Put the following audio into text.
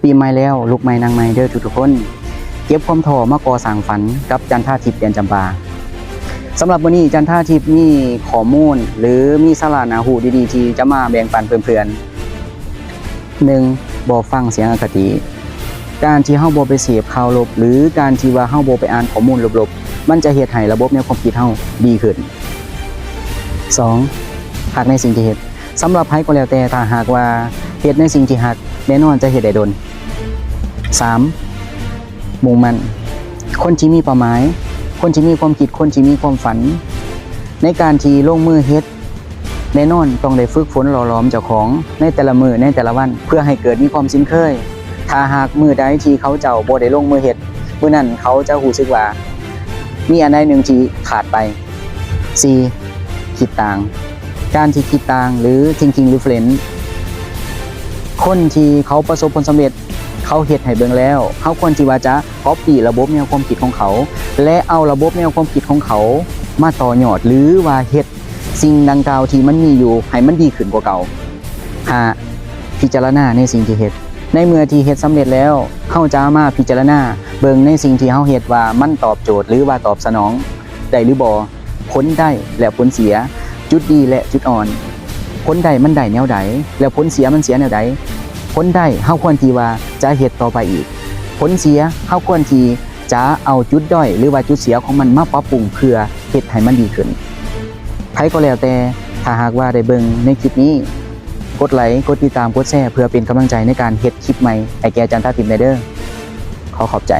ปีใหม่แล้วลุกใหม่นางใหม่เด้อทุกๆคนเก็บความท้อมาก่อสร้างฝันกับจันทาทิพย์เดือนจำปาสำหรับวันนี้จันทาทิพย์มีข้อมูลหรือมีสาระน่ารู้ดีๆที่จะมาแบ่งปันเพื่อนๆ1บ่ฟังเสียงอคติการที่เฮาบ่ไปเสพข่าวลบหรือการที่ว่าเฮาบ่ไปอ่านข้อมูลลบๆมันจะเฮ็ดให้ระบบในความคิดเฮาดีขึ้น2หักในสิ่งที่เฮ็ดสำหรับไผก็แล้วแต่ถ้าหากว่าเฮ็ดในสิ่งที่หักแน่นอนจะเฮ็ดได้ดน3มุ่งมั่นคนที่มีเป้าหมายคนที่มีความคิดคนที่มีความฝันในการที่ลงมือเฮ็ดแน่นอนต้องได้ฝึกฝนหล่อหลอมเจ้าของในแต่ละมื้อในแต่ละวันเพื่อให้เกิดมีความคุ้นเคยถ้าหากมื้อใดที่เขาเจ้าบ่ได้ลงมือเฮ็ดมื้อนั้นเขาจะรู้สึกว่ามีอันใดหนึ่งที่ขาดไป4คิดต่างการที่คิดต่างหรือ thinking different คนที่เขาประสบผลสำเร็จเขาเฮ็ดให้เบิ่งแล้วเขาควรที่ว่าจะ copy ระบบแนวความคิดของเขาและเอาระบบแนวความคิดของเขามาต่อยอดหรือว่าเฮ็ดสิ่งดังกล่าวที่มันมีอยู่ให้มันดีขึ้นกว่าเก่า5พิจารณาในสิ่งที่เฮ็ดในเมื่อที่เฮ็ดสำเร็จแล้วเฮาจะมาพิจารณาเบิ่งในสิ่งที่เฮาเฮ็ดว่ามันตอบโจทย์หรือว่าตอบสนองได้หรือบ่ผลได้และผลเสียจุดดีและจุดอ่อนผลได้มันได้แนวใดแล้วผลเสียมันเสียแนวใดผลได้เฮาควรที่ว่าจะเฮ็ดต่อไปอีกผลเสียเฮาควรที่จะเอาจุดด้อยหรือว่าจุดเสียของมันมาปรับปรุงเพื่อเฮ็ดให้มันดีขึ้นใครก็แล้วแต่ถ้าหากว่าได้เบิ่งในคลิปนี้กดไลค์กดติดตามกดแชร์เพื่อเป็นกำลังใจในการเฮ็ดคลิปใหม่ให้แก่จันทาทิพย์เด้อขอขอบใจ